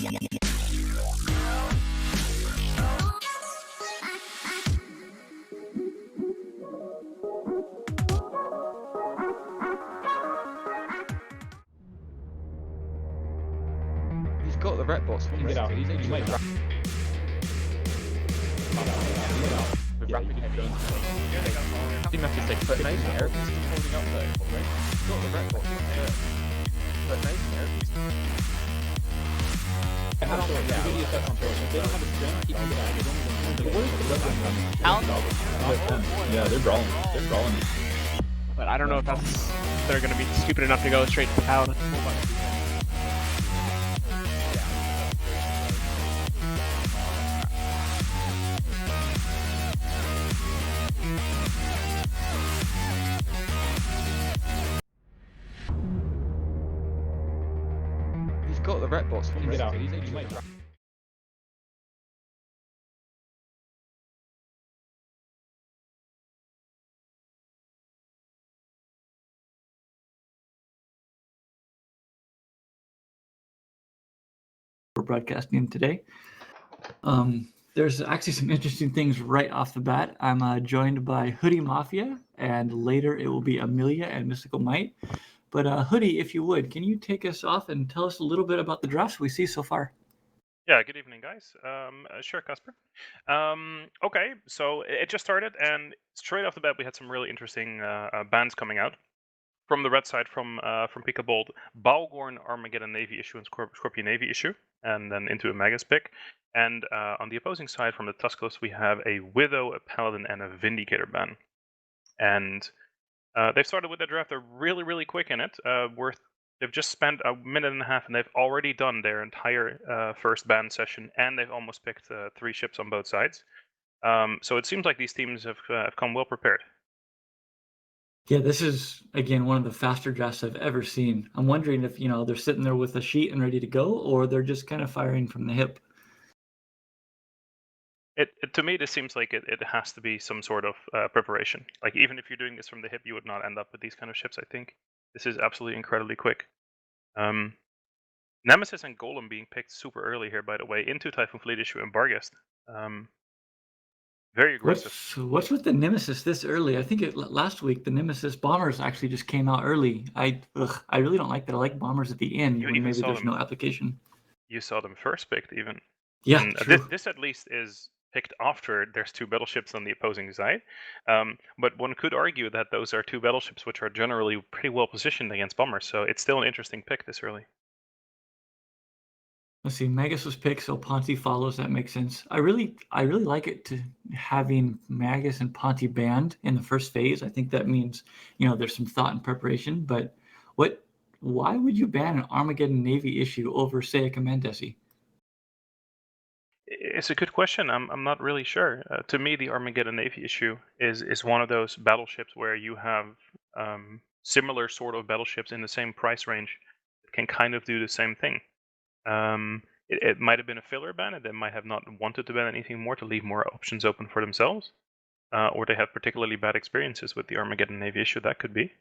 He's got the ret bots from Get out. He's You might drop. with rapid heavy. Didn't have to take but amazing Eric is still holding up though. He's got the ret bots but amazing Eric. Yeah, they're brawling. They're brawling. But I don't know if they're going to be stupid enough to go straight to Paladin. He's got the ret bots from Get out. He's You might drop. We're broadcasting today. There's actually some interesting things right off the bat. I'm joined by Hoodie Mafia, and later it will be Amelia and Mystical Might. But Hoodie, if you would, can you take us off and tell us a little bit about the drafts we see so far? Yeah, good evening, guys. Sure, Casper. Okay, so it just started, and straight off the bat, we had some really interesting bands coming out. From the red side, from Pika Bold, Balgorn, Armageddon Navy issue, and Scorpion Navy issue, and then into a Magus pick. And on the opposing side, from the Tuskless, we have a Widow, a Paladin, and a Vindicator ban. And they've started with the draft. They're really, really quick in it. They've just spent a minute and a half, and they've already done their entire first ban session, and they've almost picked 3 ships on both sides. So it seems like these teams have come well prepared. Yeah, this is, again, one of the faster drafts I've ever seen. I'm wondering if, they're sitting there with a sheet and ready to go, or they're just kind of firing from the hip. To me, this seems like it has to be some sort of preparation. Like, even if you're doing this from the hip, you would not end up with these kind of ships, I think. This is absolutely incredibly quick. Nemesis and Golem being picked super early here, by the way, into Typhoon Fleet issue and Barghest. Very aggressive. What's with the Nemesis this early? I think last week the Nemesis bombers actually just came out early. I really don't like that. I like bombers at the end when maybe there's no application. You saw them first picked even. Yeah, and true. This at least is picked after there's 2 battleships on the opposing side. But one could argue that those are 2 battleships which are generally pretty well positioned against bombers, so it's still an interesting pick this early. Let's see, Magus was picked, so Ponty follows. That makes sense. I really like it to having Magus and Ponty banned in the first phase. I think that means there's some thought and preparation. But why would you ban an Armageddon Navy issue over, say, a Commandesi? It's a good question. I'm not really sure. To me, the Armageddon Navy issue is one of those battleships where you have similar sort of battleships in the same price range that can kind of do the same thing. It might have been a filler ban, and they might have not wanted to ban anything more to leave more options open for themselves, or they have particularly bad experiences with the Armageddon Navy issue. That could be.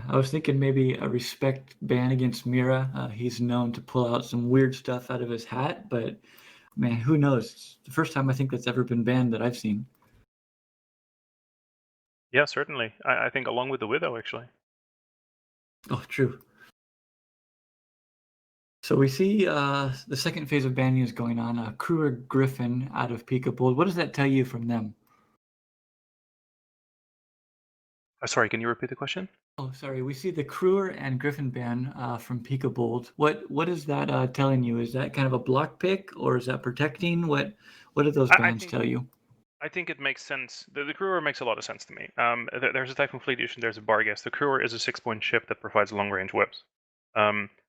I was thinking maybe a respect ban against Mira. He's known to pull out some weird stuff out of his hat, but man, who knows? It's the first time I think that's ever been banned that I've seen. Yeah, certainly. I think along with the Widow, actually. Oh, true. So we see the second phase of banning is going on. Crewer Griffin out of Pika Bold. What does that tell you from them? Sorry, can you repeat the question? Oh, sorry. We see the Crewer and Griffin ban from Pika Bold. What is that telling you? Is that kind of a block pick, or is that protecting? What do those bans tell you? I think it makes sense. The Crewer makes a lot of sense to me. There's a Typhoon Fleet issue, there's a Barghest. The Crewer is a 6-point ship that provides long-range whips.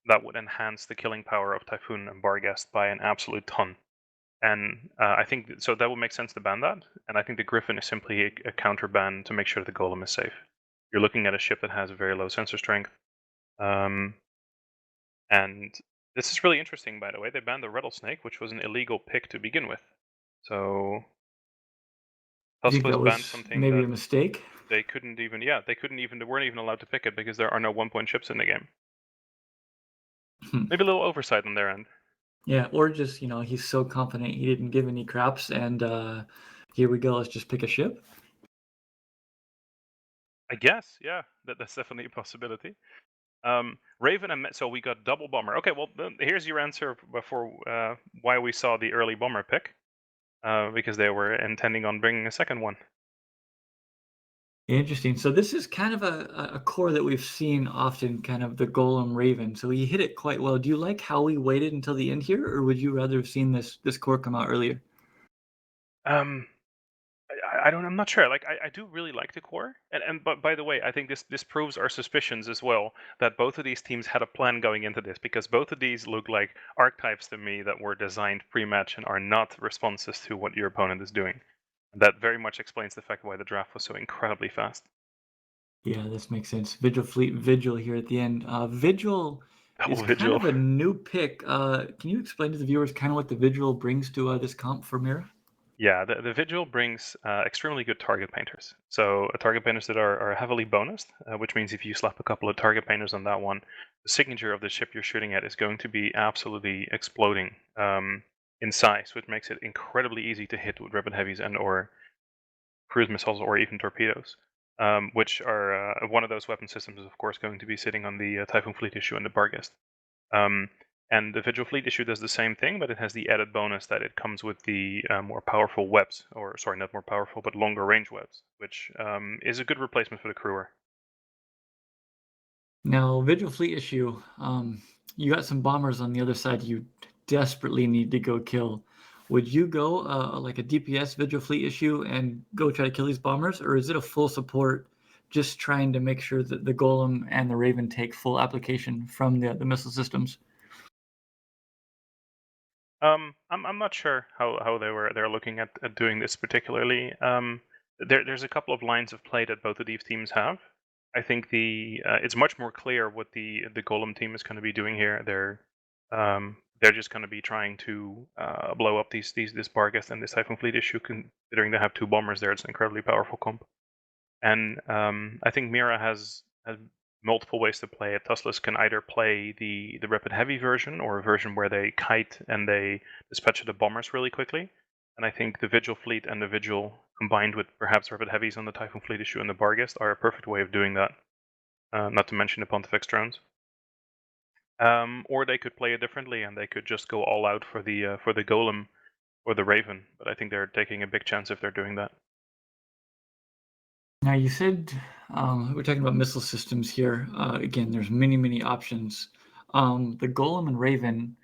That would enhance the killing power of Typhoon and Barghest by an absolute ton. And I think so that would make sense to ban that. And I think the Griffin is simply a counter ban to make sure the Golem is safe. You're looking at a ship that has very low sensor strength. And this is really interesting, by the way. They banned the Rattlesnake, which was an illegal pick to begin with. So Tuskless banned something maybe a mistake. They couldn't even. Yeah, they weren't even allowed to pick it because there are no 1-point ships in the game. Maybe a little oversight on their end. Yeah, or just, he's so confident he didn't give any craps and here we go, let's just pick a ship. I guess, yeah, that's definitely a possibility. Raven and so we got double bomber. Okay, well then here's your answer for why we saw the early bomber pick, because they were intending on bringing a second one. Interesting. So this is kind of a core that we've seen often, kind of the Golem Raven. So he hit it quite well. Do you like how we waited until the end here, or would you rather have seen this core come out earlier? Um, I don't. I'm not sure. Like I do really like the core, and but by the way, I think this proves our suspicions as well that both of these teams had a plan going into this, because both of these look like archetypes to me that were designed pre-match and are not responses to what your opponent is doing. That very much explains the fact why the draft was so incredibly fast. Yeah, this makes sense. Vigil Fleet Vigil here at the end. Vigil is Double kind vigil. of a new pick. Can you explain to the viewers kind of what the Vigil brings to this comp for Mira? Yeah, the Vigil brings extremely good target painters. So target painters that are heavily bonused, which means if you slap a couple of target painters on that one, the signature of the ship you're shooting at is going to be absolutely exploding in size, which makes it incredibly easy to hit with weapon heavies and or cruise missiles or even torpedoes, which are one of those weapon systems is of course going to be sitting on the Typhoon Fleet issue and the Barghest. Um, and the Vigil Fleet issue does the same thing, but it has the added bonus that it comes with the more powerful webs, or sorry, not more powerful, but longer range webs, which is a good replacement for the crewer. Now, Vigil Fleet issue, you got some bombers on the other side you desperately need to go kill. Would you go like a DPS Vigil Fleet issue and go try to kill these bombers, or is it a full support, just trying to make sure that the Golem and the Raven take full application from the missile systems? I'm not sure how they're looking at doing this particularly. There's a couple of lines of play that both of these teams have. I think it's much more clear what the Golem team is going to be doing here. They're just going to be trying to blow up this Barghest and this Typhoon Fleet issue. Considering they have two bombers there, it's an incredibly powerful comp. And I think Mira has multiple ways to play it. Tuskless can either play the rapid heavy version, or a version where they kite and they dispatch the bombers really quickly. And I think the Vigil Fleet and the Vigil combined with perhaps rapid heavies on the Typhoon Fleet issue and the Barghest are a perfect way of doing that. Not to mention the Pontifex drones. Or they could play it differently and they could just go all out for the Golem or the Raven. But I think they're taking a big chance if they're doing that. Now, you said we're talking about missile systems here. Again, there's many options. The Golem and Raven,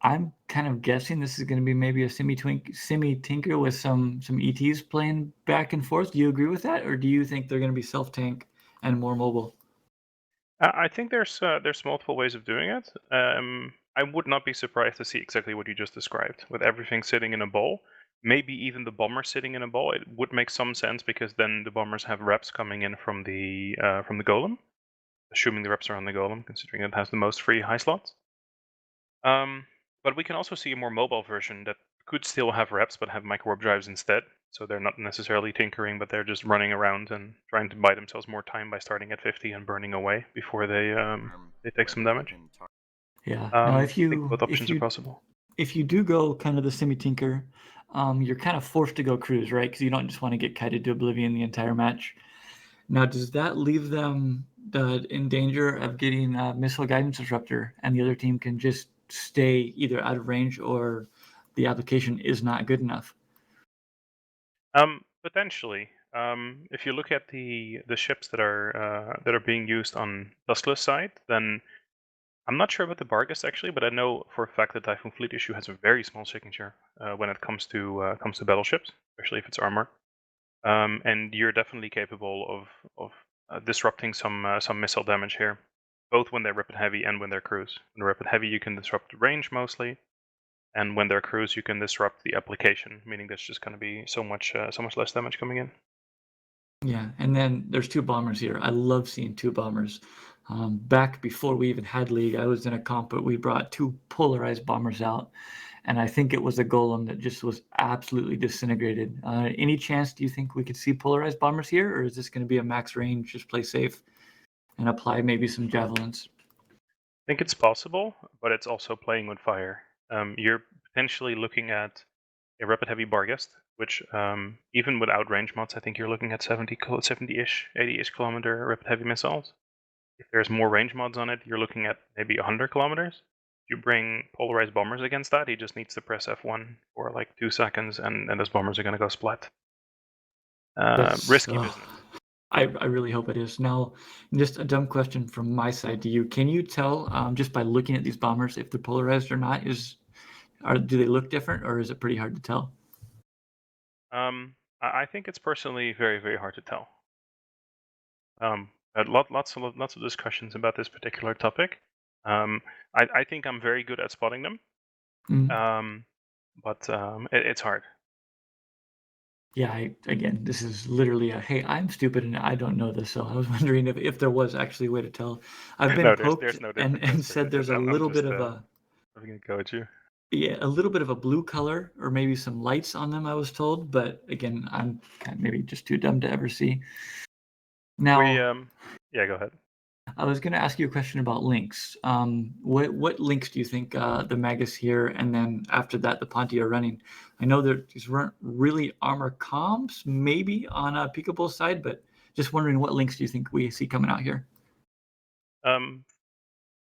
I'm kind of guessing this is going to be maybe a semi-tinker with some ETs playing back and forth. Do you agree with that, or do you think they're going to be self-tank and more mobile? I think there's multiple ways of doing it. I would not be surprised to see exactly what you just described, with everything sitting in a bowl. Maybe even the bomber sitting in a bowl. It would make some sense because then the bombers have reps coming in from the golem, assuming the reps are on the golem, considering it has the most free high slots. But we can also see a more mobile version that could still have reps but have micro warp drives instead. So they're not necessarily tinkering, but they're just running around and trying to buy themselves more time by starting at 50 and burning away before they take some damage. Yeah. Now, I think both options are possible. if you do go kind of the semi-tinker, you're kind of forced to go cruise, right? Because you don't just want to get kited to oblivion the entire match. Now, does that leave them in danger of getting a missile guidance disruptor, and the other team can just stay either out of range or the application is not good enough? Potentially. If you look at the ships that are being used on Tuskless side, then I'm not sure about the Barghest actually, but I know for a fact that Typhoon Fleet issue has a very small signature when it comes to battleships, especially if it's armor. And you're definitely capable of disrupting some missile damage here, both when they're rapid heavy and when they're cruise. When they're rapid heavy, you can disrupt the range mostly, and when they're cruise, you can disrupt the application, meaning there's just going to be so much less damage coming in. Yeah, and then there's two bombers here. I love seeing two bombers. Back before we even had League, I was in a comp, but we brought two polarized bombers out, and I think it was a Golem that just was absolutely disintegrated. Any chance do you think we could see polarized bombers here, or is this going to be a max range, just play safe and apply maybe some javelins? I think it's possible, but it's also playing with fire. you're potentially looking at a rapid heavy Barghest, which even without range mods, I think you're looking at 70-ish, 80-ish kilometer rapid heavy missiles. If there's more range mods on it, you're looking at maybe 100 kilometers. You bring polarized bombers against that, he just needs to press F1 for like 2 seconds, and those bombers are going to go splat. Risky business. I really hope it is. Now, just a dumb question from my side to you. Can you tell just by looking at these bombers if they're polarized or not? Do they look different, or is it pretty hard to tell? I think it's personally very, very hard to tell. Lots of discussions about this particular topic. I think I'm very good at spotting them, but it's hard. Yeah, again, this is literally hey, I'm stupid and I don't know this, so I was wondering if there was actually a way to tell. I've been No, poked there's no and difference. said there's a little bit of a I'm gonna go at you. yeah, a little bit of a blue color or maybe some lights on them, I was told, but again, I'm maybe just too dumb to ever see. Now, Yeah, go ahead. I was going to ask you a question about links. What links do you think the Magus here and then after that the Ponti are running? I know that these weren't really armor comps, maybe on a Pika side, but just wondering what links do you think we see coming out here?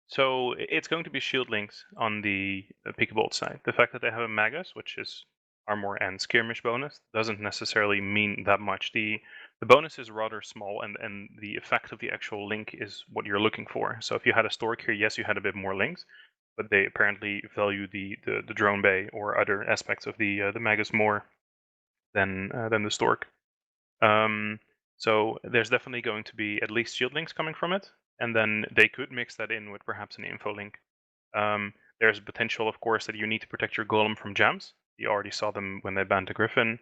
So it's going to be shield links on the Pika side. The fact that they have a Magus, which is armor and skirmish bonus, doesn't necessarily mean that much. The bonus is rather small, and the effect of the actual link is what you're looking for. So if you had a stork here, yes, you had a bit more links, but they apparently value the drone bay or other aspects of the Magus more than the stork. So there's definitely going to be at least shield links coming from it, and then they could mix that in with perhaps an info link. There's potential, of course, that you need to protect your golem from jams. You already saw them when they banned the Griffin.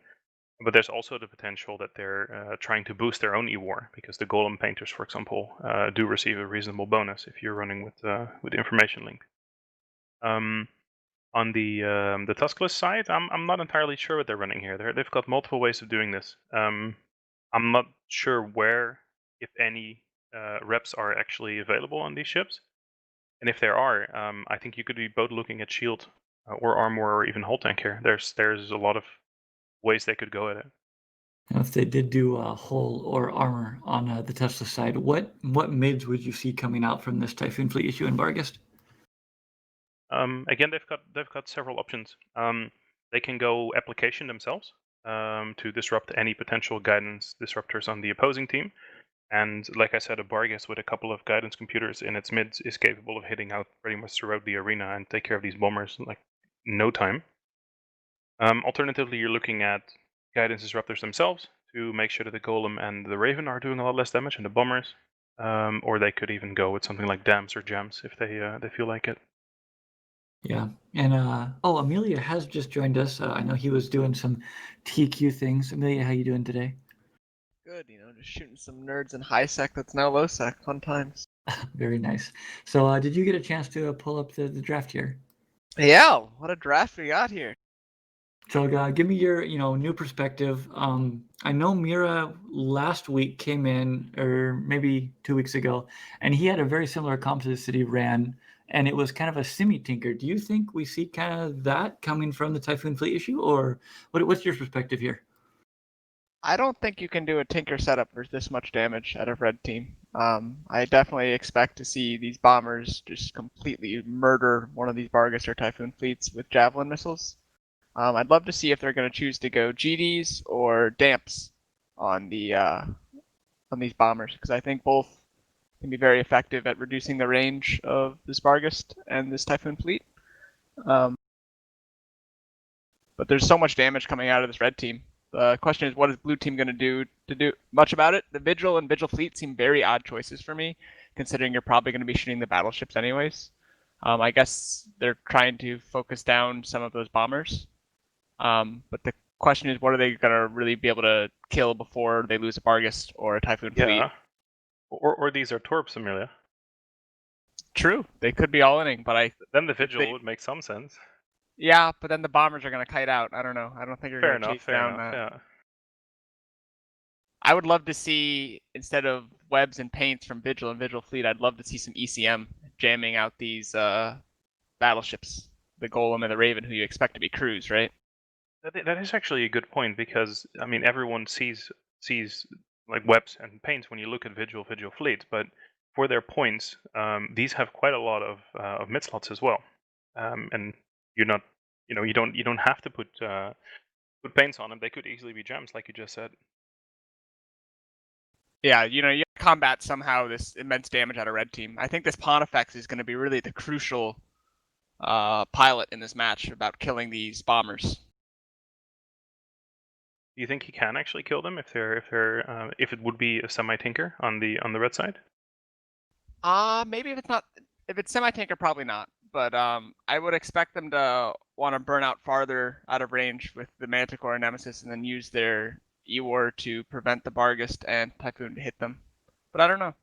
But there's also the potential that they're trying to boost their own E-War, because the golem painters, for example, do receive a reasonable bonus if you're running with the information link. On the Tuskless side, I'm not entirely sure what they're running here. They've got multiple ways of doing this. I'm not sure where, if any, reps are actually available on these ships. And if there are, I think you could be both looking at shield or armor or even hull tank here. There's a lot of ways they could go at it. Now, if they did do hull or armor on the Tesla side, what mids would you see coming out from this Typhoon Fleet issue in Barghest? Again, they've got several options. They can go application themselves to disrupt any potential guidance disruptors on the opposing team. And like I said, a Barghest with a couple of guidance computers in its mids is capable of hitting out pretty much throughout the arena and take care of these bombers in like no time. Alternatively, you're looking at guidance disruptors themselves to make sure that the golem and the raven are doing a lot less damage, and the bombers. Or they could even go with something like dams or jams if they feel like it. Yeah, and Amelia has just joined us. I know he was doing some TQ things. Amelia, how you doing today? Good, just shooting some nerds in high sec that's now low sec. Fun times. Very nice. So, did you get a chance to pull up the draft here? Yeah, what a draft we got here. So, give me your new perspective. I know Mira last week came in, or maybe 2 weeks ago, and he had a very similar comp to this that he ran, and it was kind of a semi-tinker. Do you think we see kind of that coming from the Typhoon Fleet issue, or what's your perspective here? I don't think you can do a tinker setup for this much damage out of red team. I definitely expect to see these bombers just completely murder one of these Barghest or Typhoon fleets with javelin missiles. I'd love to see if they're going to choose to go GDs or damps on the on these bombers, because I think both can be very effective at reducing the range of this Barghest and this Typhoon fleet. But there's so much damage coming out of this red team. The question is, what is blue team going to do much about it? The Vigil and Vigil fleet seem very odd choices for me, considering you're probably going to be shooting the battleships anyways. I guess they're trying to focus down some of those bombers. But the question is, what are they going to really be able to kill before they lose a Barghest or a Typhoon fleet? Or these are Torps, Amelia. True, they could be all-inning, but then the Vigil would make some sense. Yeah, but then the bombers are going to kite out. I don't know. I don't think you're going to chase down that. Yeah. I would love to see, instead of webs and paints from Vigil and Vigil Fleet, I'd love to see some ECM jamming out these battleships. the Golem and the Raven, who you expect to be crews, right? That is actually a good point, because I mean everyone sees like webs and paints when you look at visual fleets, but for their points, these have quite a lot of mid slots as well, and you're not, you don't have to put paints on them. They could easily be gems, like you just said. Yeah, you combat somehow this immense damage out of red team. I think this Pontifex is going to be really the crucial pilot in this match about killing these bombers. Do you think he can actually kill them if it would be a semi-tinker on the red side? Maybe if it's semi-tanker, probably not. But I would expect them to want to burn out farther out of range with the Manticore and Nemesis, and then use their E-War to prevent the Barghest and Typhoon to hit them. But I don't know.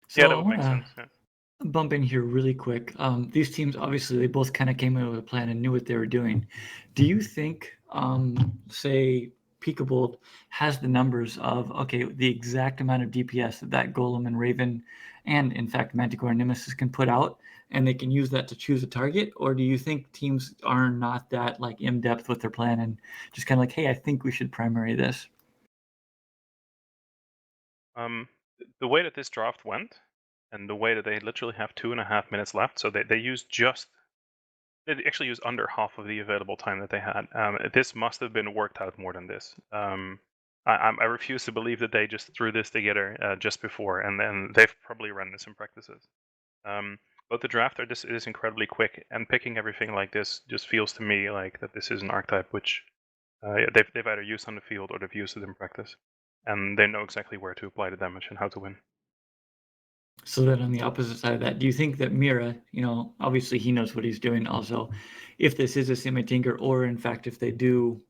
So Yeah, that would make sense. Yeah. Bump in here really quick. These teams, obviously, they both kind of came in with a plan and knew what they were doing. Do you think, say, Pika has the numbers of, okay, the exact amount of DPS that Golem and Raven and, in fact, Manticore and Nemesis can put out, and they can use that to choose a target? Or do you think teams are not that like in-depth with their plan and just kind of like, hey, I think we should primary this? The way that this draft went, and the way that they literally have 2.5 minutes left, so they actually used under half of the available time that they had. This must have been worked out more than this. I refuse to believe that they just threw this together just before, and then they've probably run this in practices. But the draft is incredibly quick, and picking everything like this just feels to me like that this is an archetype which they've either used on the field or they've used it in practice, and they know exactly where to apply the damage and how to win. So then on the opposite side of that, do you think that Mira, obviously he knows what he's doing also, if this is a semi-tinker, or in fact, if they do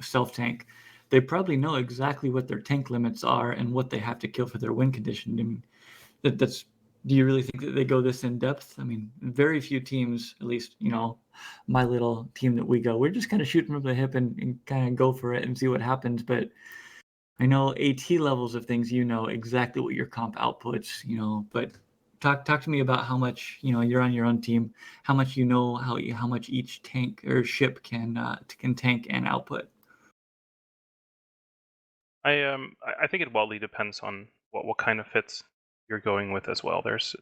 self-tank, they probably know exactly what their tank limits are and what they have to kill for their win condition. I mean, do you really think that they go this in depth? I mean, very few teams, at least, my little team that we're just kind of shooting from the hip and kind of go for it and see what happens. But I know AT levels of things, exactly what your comp outputs, but talk to me about how much, you're on your own team, how much how much each tank or ship can tank and output. I think it wildly depends on what kind of fits you're going with as well. There's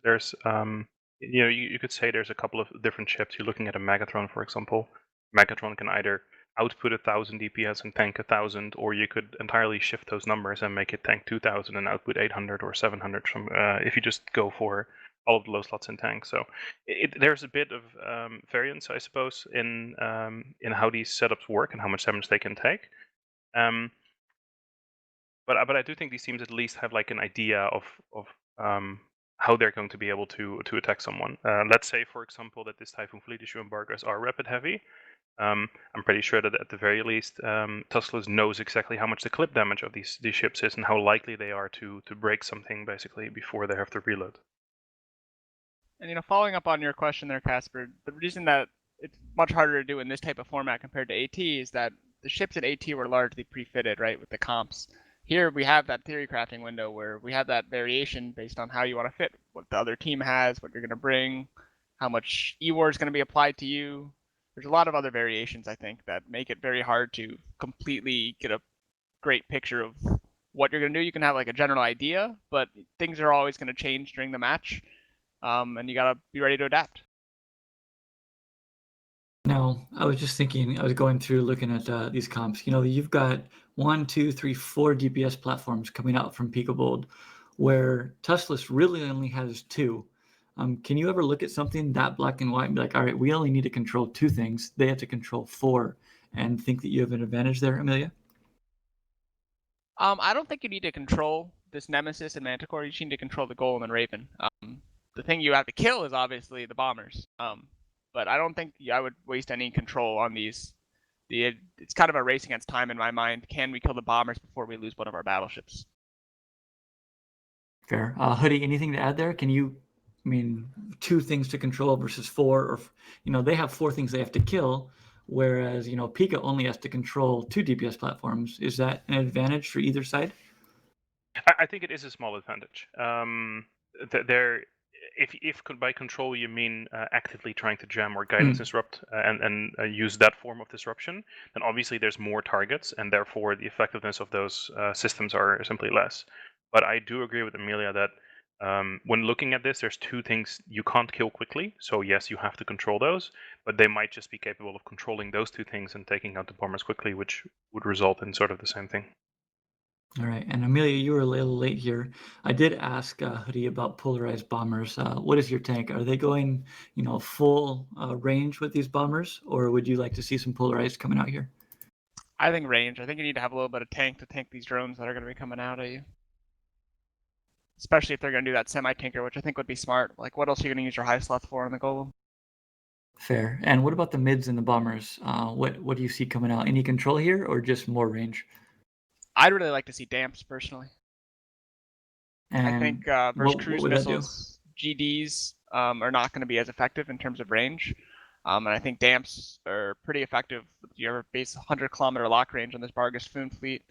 you could say there's a couple of different ships. You're looking at a Megatron, for example. Megatron can either output 1,000 DPS and tank 1,000, or you could entirely shift those numbers and make it tank 2,000 and output 800 or 700 from if you just go for all of the low slots in tank. So there's a bit of variance, I suppose, in how these setups work and how much damage they can take. But I do think these teams at least have like an idea of how they're going to be able to attack someone. Let's say, for example, that this Typhoon fleet issue embargoes are rapid heavy. I'm pretty sure that at the very least, Tuskless knows exactly how much the clip damage of these ships is and how likely they are to break something basically before they have to reload. And following up on your question there, Casper, the reason that it's much harder to do in this type of format compared to AT is that the ships at AT were largely pre-fitted, right, with the comps. Here we have that theory crafting window where we have that variation based on how you want to fit, what the other team has, what you're going to bring, how much E-War is going to be applied to you. There's a lot of other variations, I think, that make it very hard to completely get a great picture of what you're going to do. You can have like a general idea, but things are always going to change during the match, and you got to be ready to adapt. No, I was just thinking, I was going through looking at these comps. You've got 1, 2, 3, 4 DPS platforms coming out from Pika, where Tuskless really only has 2. Can you ever look at something that black and white and be like, all right, we only need to control 2 things. They have to control 4, and think that you have an advantage there, Amelia? I don't think you need to control this Nemesis and Manticore. You just need to control the Golem and Raven. The thing you have to kill is obviously the bombers. But I don't think I would waste any control on these. It's kind of a race against time in my mind. Can we kill the bombers before we lose one of our battleships? Fair. Hoodie, anything to add there? 2 things to control versus 4, or they have 4 things they have to kill, whereas Pika only has to control 2 DPS platforms. Is that an advantage for either side? I think it is a small advantage. There, if by control you mean actively trying to jam or guidance disrupt and use that form of disruption, then obviously there's more targets, and therefore the effectiveness of those systems are simply less. But I do agree with Amelia that when looking at this, there's two things you can't kill quickly. So yes, you have to control those, but they might just be capable of controlling those two things and taking out the bombers quickly, which would result in sort of the same thing. All right, and Amelia, you were a little late here. I did ask Hoodie about polarized bombers. What is your tank? Are they going, full range with these bombers, or would you like to see some polarized coming out here? I think range. I think you need to have a little bit of tank to tank these drones that are going to be coming out at you. Especially if they're going to do that semi-tinker, which I think would be smart. Like, what else are you going to use your high slots for in the golem? Fair. And what about the mids and the bombers? What do you see coming out? Any control here, or just more range? I'd really like to see damps personally. And I think versus cruise missiles, GDs are not going to be as effective in terms of range. And I think damps are pretty effective with your base 100-kilometer lock range on this Bargus Foon fleet.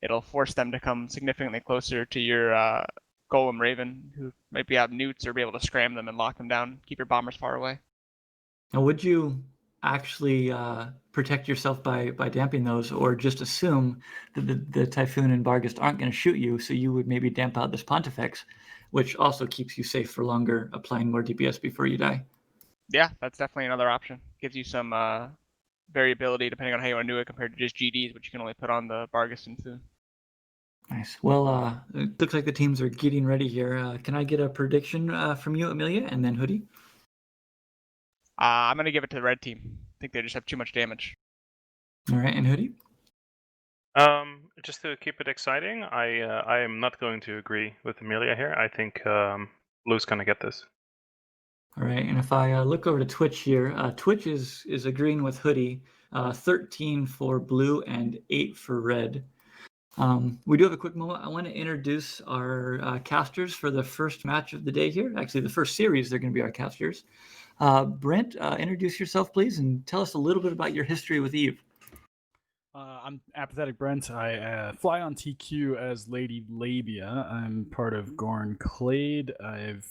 It'll force them to come significantly closer to your Golem Raven, who might be out newts or be able to scram them and lock them down, keep your bombers far away. Now, would you actually protect yourself by damping those, or just assume that the Typhoon and Bargast aren't going to shoot you, so you would maybe damp out this Pontifex, which also keeps you safe for longer, applying more DPS before you die? Yeah, that's definitely another option. Gives you some variability depending on how you want to do it compared to just GDs, which you can only put on the Bargus and Foon. Nice. Well, it looks like the teams are getting ready here. Can I get a prediction from you, Amelia, and then Hoodie? I'm going to give it to the red team. I think they just have too much damage. All right, and Hoodie? Just to keep it exciting, I am not going to agree with Amelia here. I think Blue's going to get this. All right, and if I look over to Twitch here, Twitch is agreeing with Hoodie, 13 for blue and 8 for red. We do have a quick moment. I want to introduce our casters for the first match of the day here. Actually, the first series, they're going to be our casters. Brent, introduce yourself, please, and tell us a little bit about your history with Eve. I'm Apathetic Brent. I fly on TQ as Lady Labia. I'm part of Gorn Clade. I've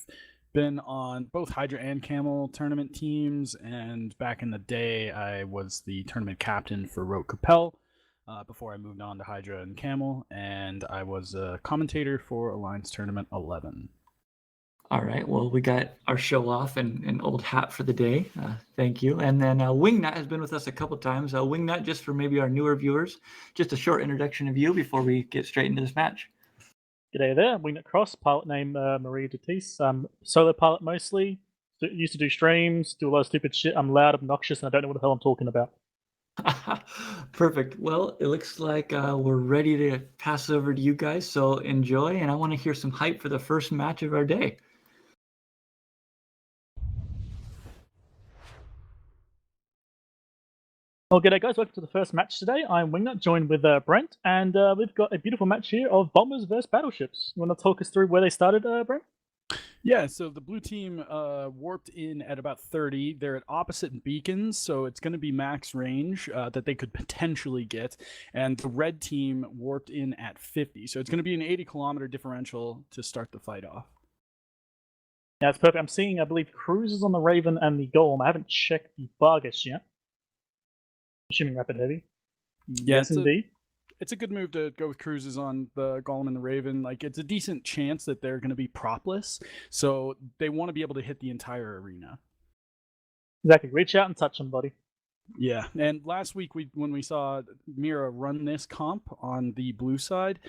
been on both Hydra and Camel tournament teams, and back in the day, I was the tournament captain for Rote Capel before I moved on to Hydra and Camel, and I was a commentator for Alliance Tournament 11. All right, well, we got our show off and an old hat for the day. Thank you. And then Wingnut has been with us a couple times. Wingnut, just for maybe our newer viewers, just a short introduction of you before we get straight into this match. G'day there, I'm Wingnut Cross, pilot name Maria Datis. I'm solo pilot mostly, used to do streams, do a lot of stupid shit. I'm loud, obnoxious, and I don't know what the hell I'm talking about. Perfect. Well, it looks like we're ready to pass over to you guys, so enjoy, and I want to hear some hype for the first match of our day. Well, g'day guys, welcome to the first match today. I'm Wingnut, joined with Brent, and we've got a beautiful match here of bombers versus battleships. You want to talk us through where they started, Brent? Yeah, so the blue team warped in at about 30. They're at opposite beacons, so it's going to be max range that they could potentially get. And the red team warped in at 50, so it's going to be an 80-kilometer differential to start the fight off. Yeah, it's perfect. I'm seeing, I believe, cruisers on the Raven and the Golem. I haven't checked the Bargus yet. Assuming rapid heavy. Yes, indeed. It's a good move to go with cruises on the Golem and the Raven. Like, it's a decent chance that they're going to be propless, so they want to be able to hit the entire arena. Exactly. Reach out and touch somebody. Yeah, and last week when we saw Mira run this comp on the blue side,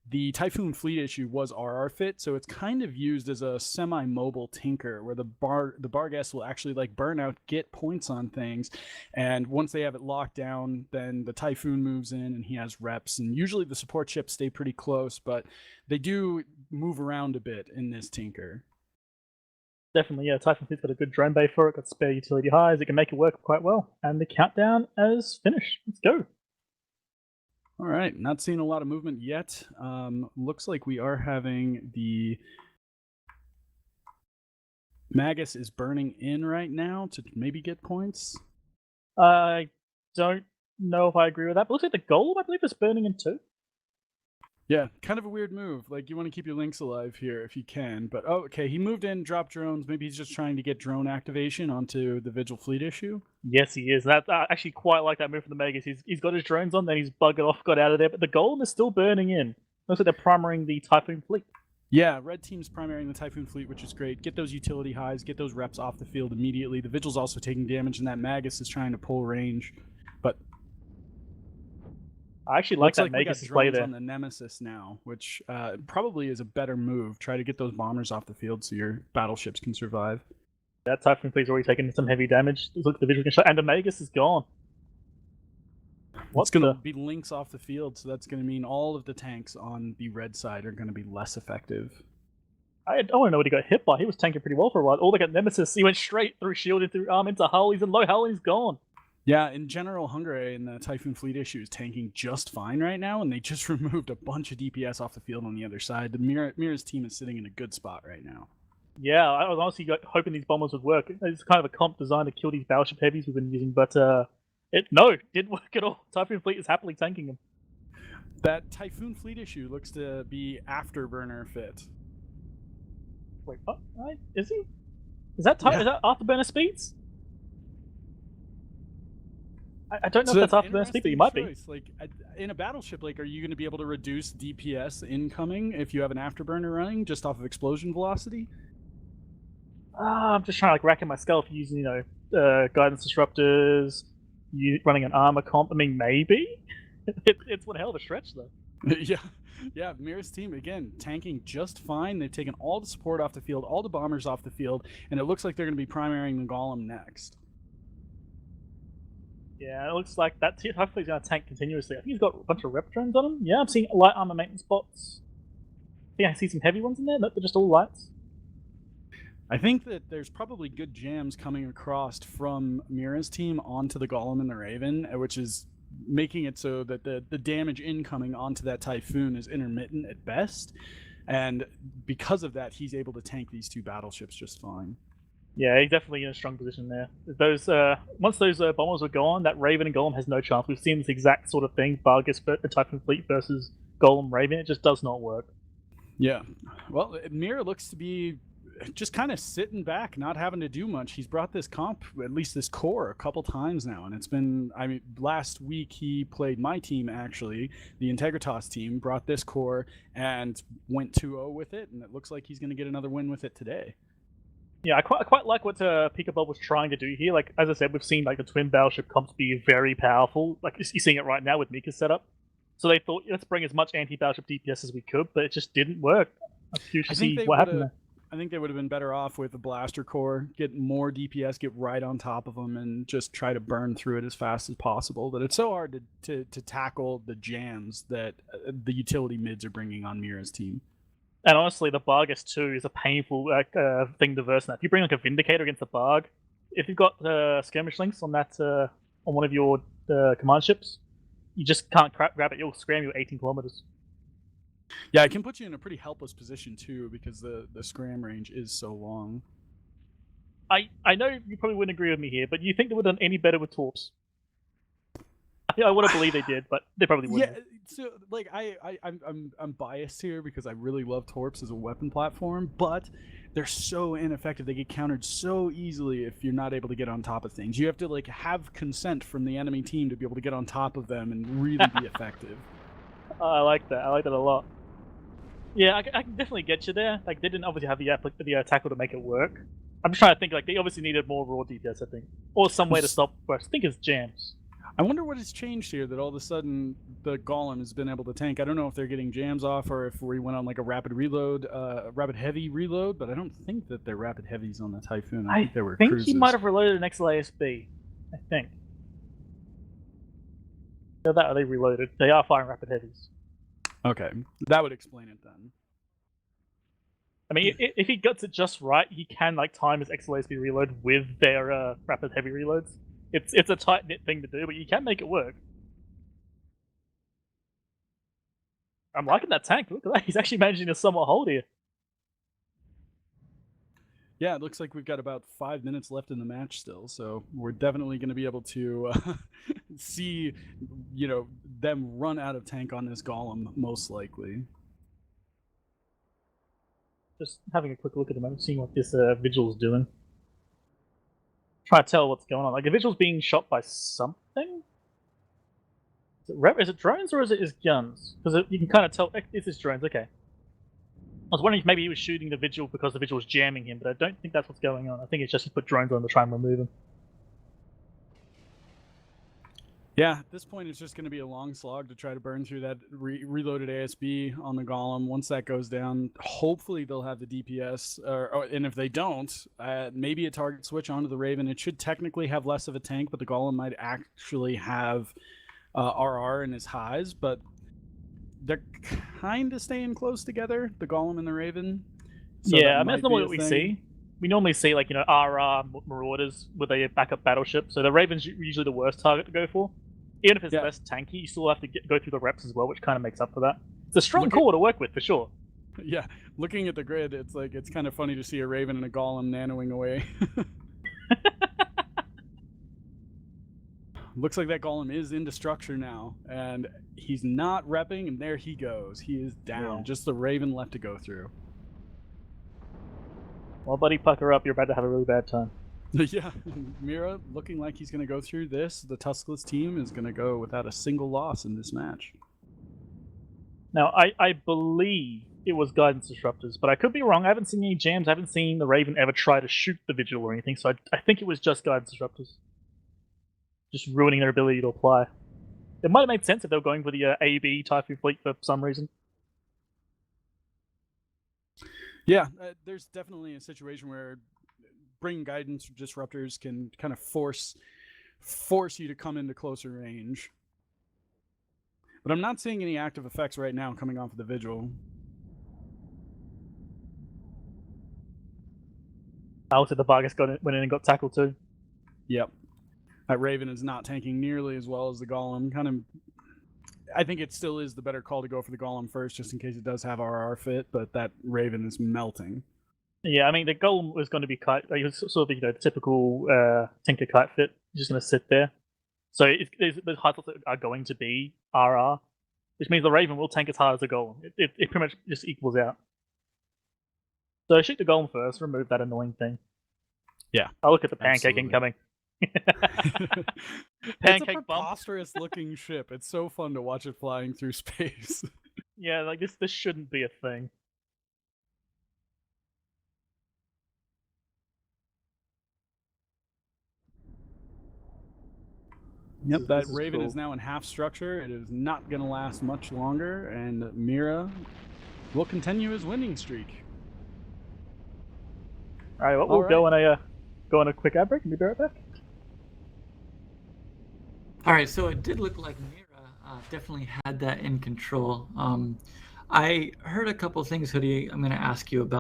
the Typhoon fleet issue was RR fit, so it's kind of used as a semi-mobile tinker where the Bargas will actually like burn out, get points on things, and once they have it locked down, then the Typhoon moves in and he has reps, and usually the support ships stay pretty close, but they do move around a bit in this tinker. Definitely, yeah. Typhoon fleet's got a good drone bay for it, got spare utility highs, it can make it work quite well, and the countdown is finished. Let's go. All right, not seeing a lot of movement yet. Looks like we are having the Magus is burning in right now to maybe get points. I don't know if I agree with that, but looks like the Golem, I believe, is burning in too. Yeah, kind of a weird move. Like, you want to keep your links alive here if you can. But, oh, okay, he moved in, dropped drones. Maybe he's just trying to get drone activation onto the Vigil Fleet issue. Yes, he is. That I actually quite like that move from the Magus. He's got his drones on, then he's buggered off, got out of there, but the Golem is still burning in. Looks like they're primaring the Typhoon fleet. Yeah, red team's primarying the Typhoon Fleet, which is great. Get those utility highs, get those reps off the field immediately. The Vigil's also taking damage, and that Magus is trying to pull range. But I actually like that Magus' play there. on the Nemesis now, which probably is a better move. Try to get those bombers off the field so your battleships can survive. That Typhoon fleet's already taken some heavy damage. Look, the Vigil can shot, and the Magus is gone. What's going to be links off the field, so that's going to mean all of the tanks on the red side are going to be less effective. I don't want to know what he got hit by. He was tanking pretty well for a while. Oh, they got Nemesis. He went straight through shield and through arm into hull. He's in low hull and he's gone. Yeah, in general, Hungary and the Typhoon Fleet issue is tanking just fine right now, and they just removed a bunch of DPS off the field on the other side. The Mira's team is sitting in a good spot right now. Yeah, I was honestly hoping these bombers would work. It's kind of a comp designed to kill these battleship heavies we've been using, but it didn't work at all. Typhoon Fleet is happily tanking them. That Typhoon Fleet issue looks to be afterburner fit. Wait, what? Is he? Is that afterburner speeds? I don't know if that's afterburner speed, but you might be. Like, in a battleship, like, are you going to be able to reduce DPS incoming if you have an afterburner running just off of explosion velocity? I'm just trying to racking my skull for using, guidance disruptors, running an armor comp. I mean, maybe. It's one hell of a stretch, though. Yeah, Mira's team, again, tanking just fine. They've taken all the support off the field, all the bombers off the field, and it looks like they're going to be primarying the Golem next. Yeah, it looks like that hopefully he's going to tank continuously. I think he's got a bunch of rep drones on him. Yeah, I'm seeing light armor maintenance bots. I see some heavy ones in there. Nope, they're just all lights. I think that there's probably good jams coming across from Mira's team onto the Golem and the Raven, which is making it so that the damage incoming onto that Typhoon is intermittent at best. And because of that, he's able to tank these two battleships just fine. Yeah, he's definitely in a strong position there. Those once those bombers are gone, that Raven and Golem has no chance. We've seen this exact sort of thing, Vargas, the Typhoon Fleet versus Golem Raven. It just does not work. Yeah, well, Mira looks to be just kind of sitting back, not having to do much. He's brought this comp, at least this core, a couple times now, and it's been, I mean, last week he played my team, actually, the Integritas team, brought this core and went 2-0 with it, and it looks like he's going to get another win with it today. Yeah, I quite like what Pika was trying to do here. Like, as I said, we've seen like the twin battleship comps be very powerful. Like, you're seeing it right now with Mika's setup. So they thought, let's bring as much anti-battleship DPS as we could, but it just didn't work. I'm curious to see what happened there. I think they would have been better off with a blaster core, get more DPS, get right on top of them, and just try to burn through it as fast as possible. But it's so hard to tackle the jams that the utility mids are bringing on Mira's team. And honestly, the Vargas too is a painful thing to verse. Now, if you bring like a Vindicator against the Barg, if you've got skirmish links on that on one of your command ships, you just can't grab it. You'll scram you 18 kilometers. Yeah, it can put you in a pretty helpless position too, because the scram range is so long. I know you probably wouldn't agree with me here, but you think they would have done any better with Torps? I want to believe they did, but they probably wouldn't. Yeah, so like I'm biased here because I really love Torps as a weapon platform, but they're so ineffective. They get countered so easily if you're not able to get on top of things. You have to like have consent from the enemy team to be able to get on top of them and really be effective. I like that. I like that a lot. Yeah, I can definitely get you there. Like, they didn't obviously have the tackle to make it work. I'm just trying to think, like, they obviously needed more raw DPS, I think. Or some way to stop what I think is jams. I wonder what has changed here that all of a sudden the Golem has been able to tank. I don't know if they're getting jams off or if we went on like a rapid reload, rapid heavy reload, but I don't think that they're rapid heavies on the Typhoon. I think they were cruises. He might have reloaded an XLASB. I think. No, that or they reloaded. They are firing rapid heavies. Okay, that would explain it then. I mean, if he gets it just right, he can like time his XLASB reload with their rapid heavy reloads. It's a tight knit thing to do, but you can make it work. I'm liking that tank. Look at that. He's actually managing to somewhat hold here. Yeah, it looks like we've got about 5 minutes left in the match still, so we're definitely going to be able to see, them run out of tank on this golem, most likely. Just having a quick look at the moment, seeing what this Vigil's doing. Trying to tell what's going on. Like, the Vigil's being shot by something? Is it drones or is it his guns? Because you can kind of tell. It's his drones, okay. I was wondering if maybe he was shooting the Vigil because the Vigil was jamming him, but I don't think that's what's going on. I think it's just he put drones on to try and remove him. Yeah, at this point, it's just going to be a long slog to try to burn through that reloaded ASB on the golem. Once that goes down, hopefully they'll have the DPS. And if they don't, maybe a target switch onto the Raven. It should technically have less of a tank, but the golem might actually have RR in his highs. But they're kind of staying close together, the golem and the Raven. So yeah, I mean, that's normally what we see. We normally see, like, RR Marauders with a backup battleship, so the Raven's usually the worst target to go for. Even if it's less tanky, you still have to go through the reps as well, which kind of makes up for that. It's a strong core to work with, for sure. Yeah, looking at the grid, it's kind of funny to see a Raven and a golem nanoing away. Looks like that golem is into structure now, and he's not repping, and there he goes. He is down. Yeah. Just the Raven left to go through. Well, buddy, pucker up. You're about to have a really bad time. Yeah, Mira looking like he's going to go through this. The Tuskless team is going to go without a single loss in this match. Now, I believe it was Guidance Disruptors, but I could be wrong. I haven't seen any jams. I haven't seen the Raven ever try to shoot the Vigil or anything, so I think it was just Guidance Disruptors. Just ruining their ability to apply. It might have made sense if they were going for the AB Typhoon fleet for some reason. Yeah, there's definitely a situation where bringing Guidance Disruptors can kind of force you to come into closer range. But I'm not seeing any active effects right now coming off of the Vigil. I also the Vargas went in and got tackled too. Yep. That Raven is not tanking nearly as well as the Golem. I think it still is the better call to go for the Golem first, just in case it does have RR fit, but that Raven is melting. Yeah, I mean, the Golem was going to be kite, sort of, the typical Tinker kite fit, just going to sit there. So the high thoughts are going to be RR, which means the Raven will tank as hard as the Golem. It pretty much just equals out. So shoot the Golem first, remove that annoying thing. Yeah. I'll look at the pancake incoming. It's a preposterous looking ship. It's so fun to watch it flying through space. Yeah, like this shouldn't be a thing. Yep, that Raven is now in half structure. It is not going to last much longer, and Mira will continue his winning streak. All right, well, we'll go on a quick ad break and be right back. All right, so it did look like Mira definitely had that in control. I heard a couple things, Hoodie, I'm going to ask you about.